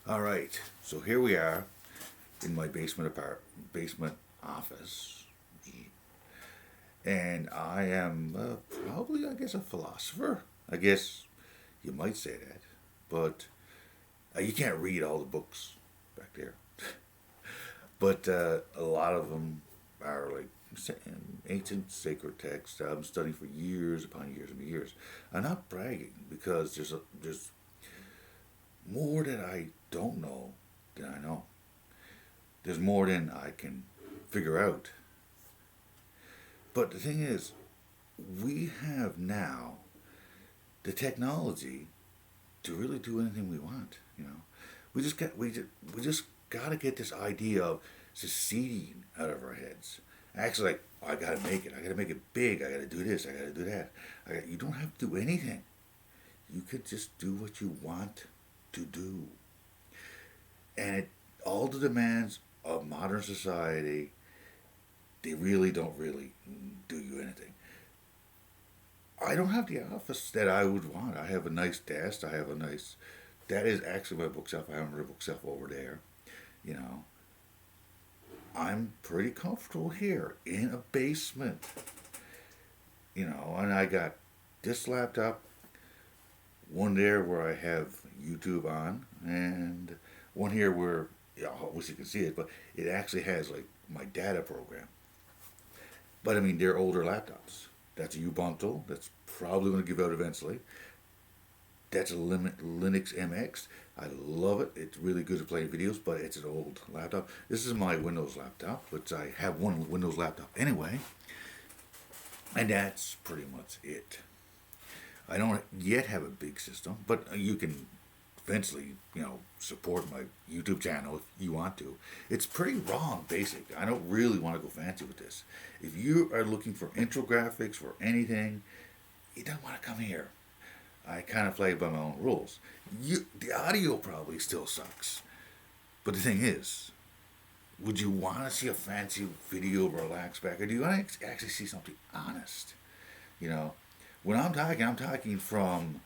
All right, so here we are in my basement office, and I am probably, I guess, a philosopher. I guess you might say that, but you can't read all the books back there. But a lot of them are like ancient sacred texts I've been studying for years upon years and years. I'm not bragging because there's more that I don't know than I know. There's more than I can figure out. But the thing is, we have now the technology to really do anything we want. We just got to get this idea of seceding out of our heads. Actually, like, oh, I got to make it. I got to make it big. I got to do this. I got to do that. You don't have to do anything. You could just do what you want to do. And all the demands of modern society, they really don't really do you anything. I don't have the office that I would want. I have a nice desk. I have a nice. That is actually my bookshelf. I have my bookshelf over there. You know, I'm pretty comfortable here in a basement. And I got this laptop, one there where I have YouTube on, and one here where, yeah, I wish you could see it, but it actually has like my data program. But I mean, they're older laptops. That's a Ubuntu. That's probably going to give out eventually. That's a Linux MX. I love it. It's really good at playing videos, but it's an old laptop. This is my Windows laptop, which I have one Windows laptop anyway. And that's pretty much it. I don't yet have a big system, but you can eventually, support my YouTube channel if you want to. It's pretty raw and basic. I don't really want to go fancy with this. If you are looking for intro graphics for anything, you don't want to come here. I kind of play by my own rules. The audio probably still sucks. But the thing is, would you want to see a fancy video relax back, or do you want to actually see something honest? You know, when I'm talking from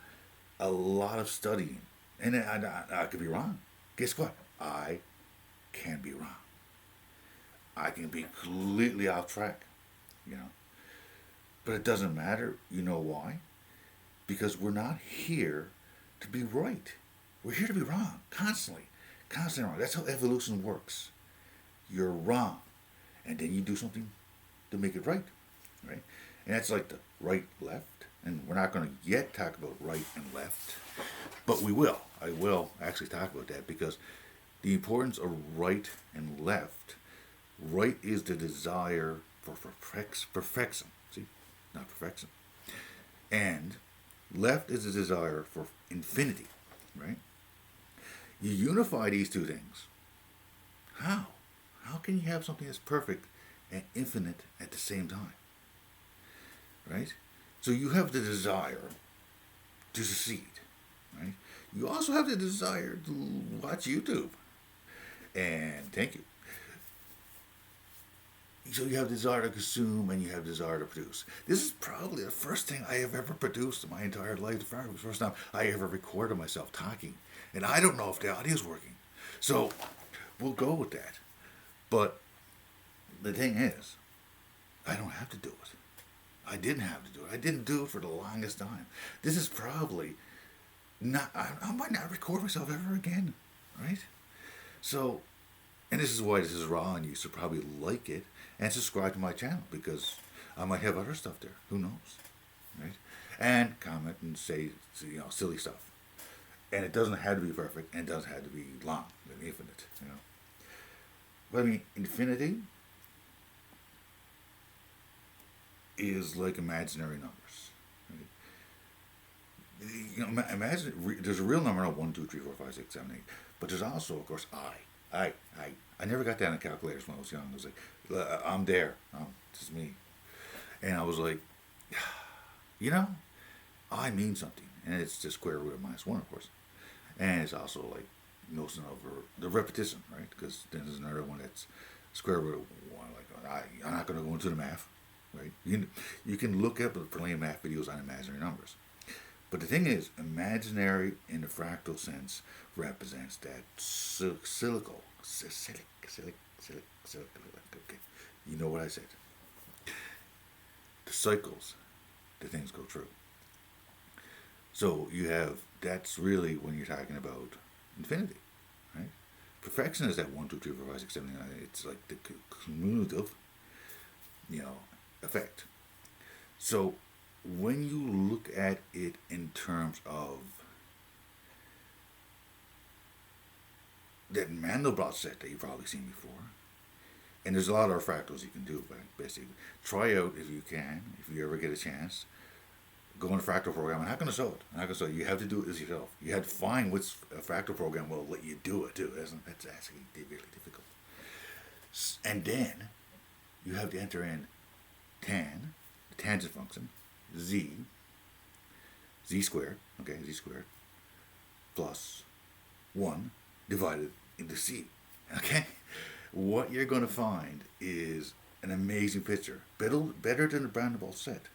a lot of studying, and I could be wrong. Guess what? I can be wrong. I can be completely off track. You know, but it doesn't matter. You know why? Because we're not here to be right. We're here to be wrong constantly, constantly wrong. That's how evolution works. You're wrong, and then you do something to make it right, right? And that's like the right left. And we're not going to yet talk about right and left, but we will. I will actually talk about that because the importance of right and left. Right is the desire for perfection. See, not perfection. And left is the desire for infinity, right? You unify these two things. How? How can you have something that's perfect and infinite at the same time? Right? So you have the desire to succeed, right? You also have the desire to watch YouTube. And thank you. So you have desire to consume and you have desire to produce. This is probably the first thing I have ever produced in my entire life. The first time I ever recorded myself talking. And I don't know if the audio is working. So we'll go with that. But the thing is, I don't have to do it. I didn't have to do it. I didn't do it for the longest time. This is probably not, I might not record myself ever again, right? So, and this is why this is raw, and you should probably like it and subscribe to my channel because I might have other stuff there. Who knows, right? And comment and say, silly stuff. And it doesn't have to be perfect, and it doesn't have to be long and infinite. But I mean, infinity is like imaginary numbers. Right? Imagine there's a real number of 1, 2, 3, 4, 5, 6, 7, 8. But there's also, of course, I never got that on calculators when I was young. I was like, I'm there. This is me. And I was like, you know, I mean something. And it's the square root of -1, of course. And it's also like notion of the repetition, right? Because then there's another one that's square root of 1. Like, I'm not going to go into the math, right? You can look up plenty of math videos on imaginary numbers. But the thing is, imaginary in the fractal sense represents that okay. You know what I said. The cycles that things go through. So you have, that's really when you're talking about infinity, right? Perfection is that 1, 2, 3, 4, 5, 6, 7, 8, 9. It's like the cumulative, effect. So when you look at it in terms of that Mandelbrot set that you've probably seen before, and there's a lot of fractals you can do, but basically try out if you can, if you ever get a chance, go in a fractal program. I'm not going to show it. I'm not going to show it. You have to do it as yourself. You have to find which a fractal program will let you do it too. That's actually really difficult. And then you have to enter in tan, the tangent function, z squared, okay, z squared, plus 1 divided into c, okay? What you're going to find is an amazing picture, better than the Mandelbrot set.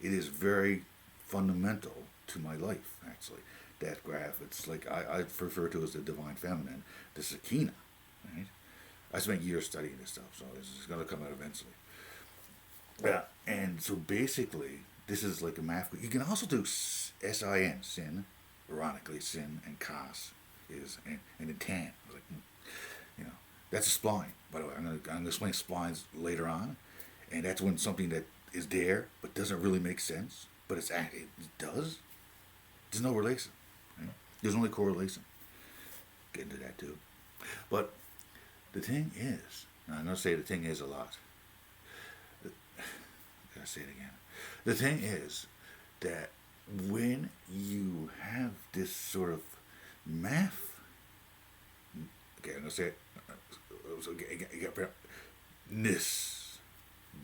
It is very fundamental to my life, actually. That graph, it's like I refer to as the divine feminine, the Shekinah, right? I spent years studying this stuff, so this is going to come out eventually. Yeah, and so basically, this is like a math. You can also do sin, sin, ironically, sin, and cos is, and then tan. Like, that's a spline. By the way, I'm going to explain splines later on, and that's when something that is there but doesn't really make sense, but it does. There's no relation. Right? There's only correlation. Get into that too. But the thing is, and I'm going to say the thing is a lot. I say it again. The thing is that when you have this sort of math, okay, I'm going to say it,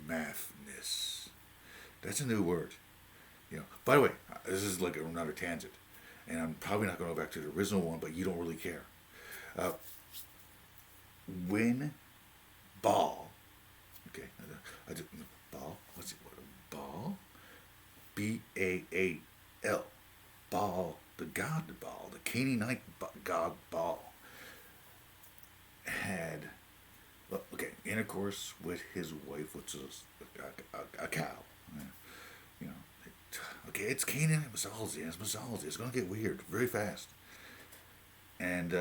mathness. That's a new word. By the way, this is like another tangent, and I'm probably not going to go back to the original one, but you don't really care. When Baal, okay, Baal, what's it? Baal, Baal, Baal, the god Baal, the Canaanite god Baal, had, intercourse with his wife, which was a cow. Okay, it's Canaanite mythology. It's going to get weird very fast. And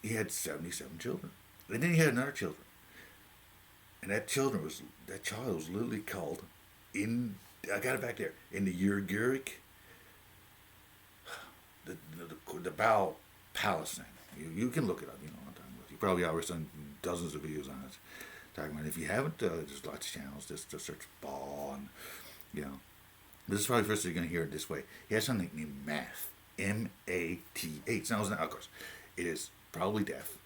he had 77 children. And then he had another children. And that child was literally called I got it back there, in the Ugaritic, the Baal Palestine. You can look it up, what I'm talking about. You probably already done dozens of videos on it. Talking about it. If you haven't, there's lots of channels. Just search Baal, and, this is probably the first time you're going to hear it this way. He has something named Math. M-A-T-H. Now, of course, it is probably deaf,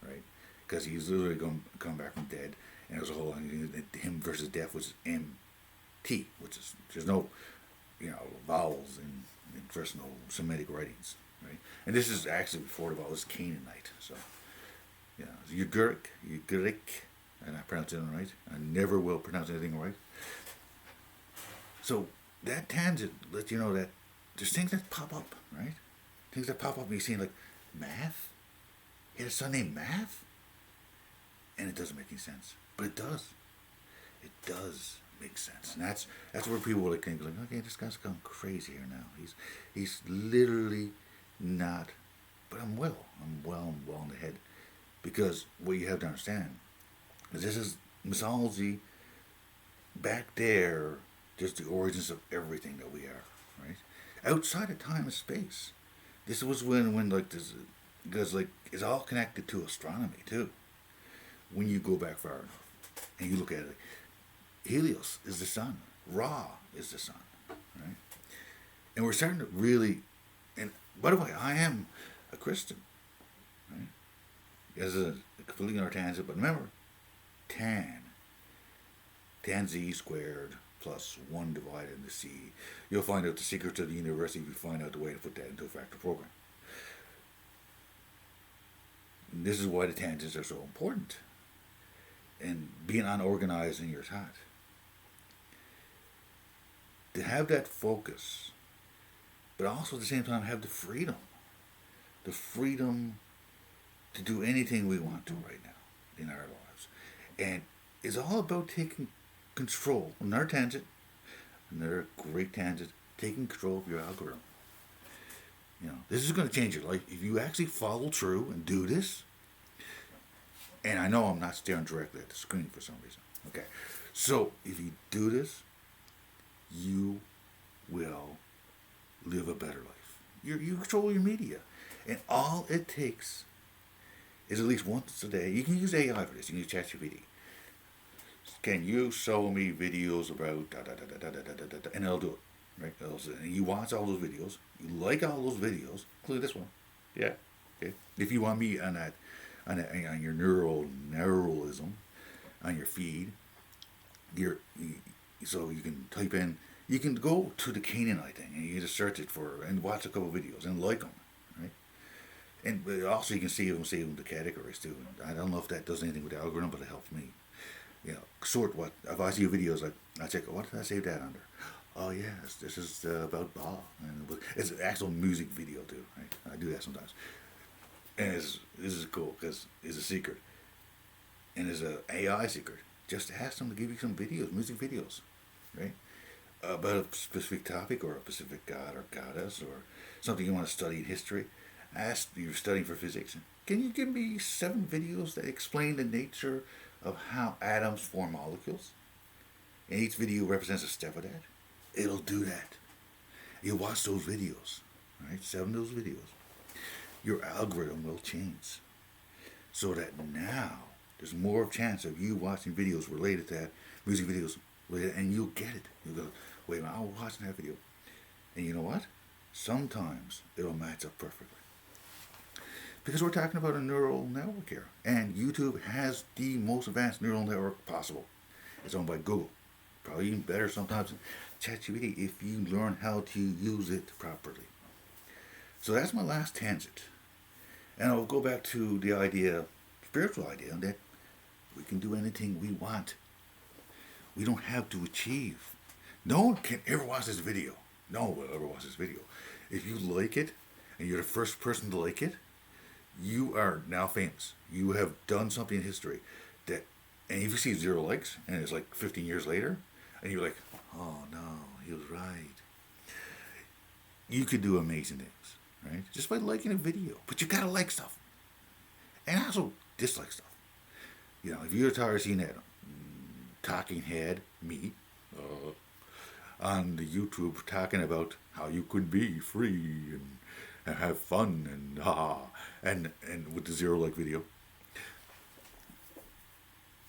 right? Because he's literally going to come back from dead. And there's a whole, him versus deaf, which is M-T, which is, there's no, vowels in personal Semitic writings, right? And this is actually before the vowel was Canaanite. So, Ugaritic. I'm not pronouncing it right. I never will pronounce anything right. So, that tangent lets you know that there's things that pop up, right? Things that pop up and you see, like, Math? He had a son named Math? And it doesn't make any sense. But it does. It does make sense. And that's where people like think, like, okay, this guy's gone crazy here now. He's literally not, but I'm well in the head. Because what you have to understand is this is mythology back there, just the origins of everything that we are, right? Outside of time and space. This was when like this, because like it's all connected to astronomy too. When you go back far enough and you look at it, Helios is the sun, Ra is the sun, right? And we're starting to really, and by the way, I am a Christian, right? As a completely another tangent, but remember, tan z squared plus 1 divided into c. You'll find out the secret to the universe if you find out the way to put that into a fractal program. And this is why the tangents are so important. And being unorganized in your thought. To have that focus, but also at the same time have the freedom to do anything we want to right now in our lives. And it's all about taking control. Another great tangent, taking control of your algorithm. This is going to change your life. If you actually follow through and do this, and I know I'm not staring directly at the screen for some reason. Okay. So if you do this, you will live a better life. You control your media. And all it takes is at least once a day. You can use AI for this. You can use ChatGPT. Can you show me videos about da da da da da da da da, and it'll do it, right? And you watch all those videos. You like all those videos, including this one. Yeah. Okay. If you want me on that, on your neuralism, on your feed, so you can type in. You can go to the Canaanite thing and you just search it for and watch a couple of videos and like them, right? And also you can see them the categories too. I don't know if that does anything with the algorithm, but it helps me. Sort what if I see videos like I check what did I save that under? Oh yes, this is about Ba, and it's an actual music video too. Right? I do that sometimes, and this is cool because it's a secret, and it's a AI secret. Just ask them to give you some videos, music videos, right? About a specific topic or a specific god or goddess or something you want to study in history. Ask you're studying for physics. Can you give me 7 videos that explain the nature of how atoms form molecules? And each video represents a step of that. It'll do that. You watch those videos, right? 7 of those videos. Your algorithm will change. So that now there's more chance of you watching videos related to that, music videos related, and you'll get it. You'll go, wait a minute, I was watching that video. And you know what? Sometimes it'll match up perfectly. Because we're talking about a neural network here. And YouTube has the most advanced neural network possible. It's owned by Google. Probably even better sometimes than ChatGPT if you learn how to use it properly. So that's my last tangent. And I'll go back to the idea, spiritual idea, that we can do anything we want. We don't have to achieve. No one can ever watch this video. No one will ever watch this video. If you like it, and you're the first person to like it, you are now famous. You have done something in history that, and if you see 0 likes, and it's like 15 years later, and you're like, oh no, he was right. You could do amazing things, right? Just by liking a video. But you gotta like stuff. And also dislike stuff. If you're tired of seeing that talking head, me, on the YouTube talking about how you could be free and have fun and with the 0 like video,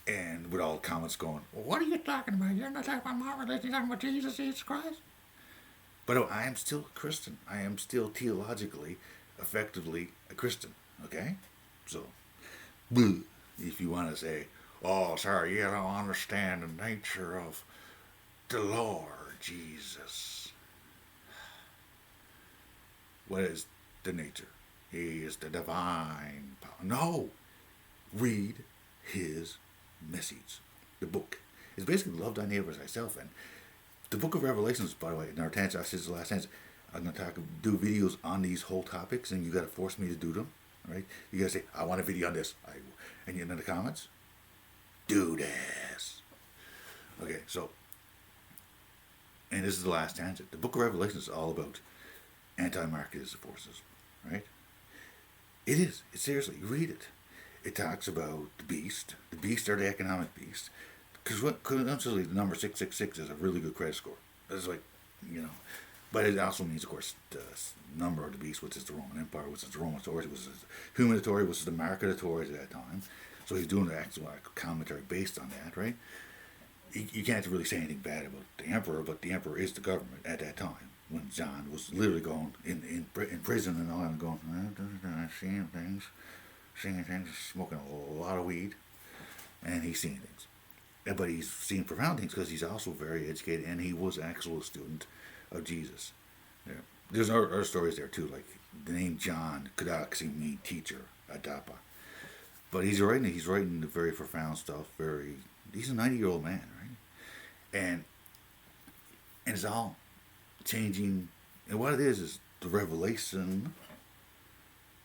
and with all the comments going, well, what are you talking about? You're not talking about my religion, you're talking about Jesus Christ. But I am still a Christian. I am still theologically, effectively a Christian. Okay, so if you want to say, oh, sorry, you don't understand the nature of the Lord Jesus. What is the nature? He is the divine power. No! Read his message. The book. It's basically love thy neighbor as thyself. And the book of Revelations, by the way, in our tangent, I said the last tangent, I'm going to do videos on these whole topics, and you got to force me to do them. Right? You got to say, I want a video on this. And in the comments, do this. Okay, so, and this is the last tangent. The book of Revelation is all about anti-Marxist forces, right? It is. Seriously, you read it. It talks about the beast. The beast are the economic beast. Because coincidentally, the number 666 is a really good credit score. It's like, but it also means, of course, the number of the beast, which is the Roman Empire, which is the Roman authority, which is the human authority, which is the market authority at that time. So he's doing the actual commentary based on that, right? You can't really say anything bad about the emperor, but the emperor is the government at that time, when John was literally going in prison and all, and going, seeing things, smoking a lot of weed, and he's seeing things. But he's seeing profound things because he's also very educated, and he was actually a student of Jesus. Yeah. There's other stories there too, like the name John could actually mean teacher, adapa. But he's writing the very profound stuff. He's a 90-year-old man, right? And it's all changing. And what it is the revelation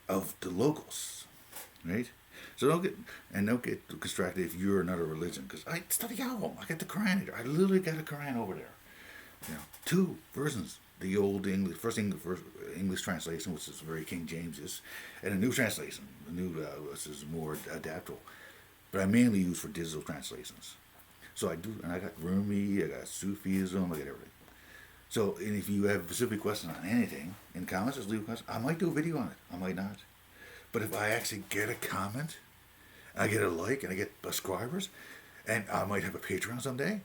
of the logos, right? So don't get distracted if you're another religion, because I study all of them. I got the Quran here. I literally got a Quran over there. You know, two versions: the old English, first English translation, which is very King James's, and a new translation, the new which is more adaptable. But I mainly use for digital translations. So I do, and I got Rumi, I got Sufism, I got everything. So, and if you have specific questions on anything in comments, just leave a question. I might do a video on it. I might not. But if I actually get a comment, I get a like, and I get subscribers, and I might have a Patreon someday,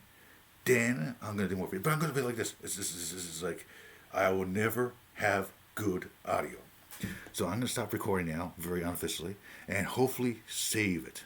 then I'm going to do more videos. But I'm going to be like this. This is like, I will never have good audio. So I'm going to stop recording now, very unofficially, and hopefully save it.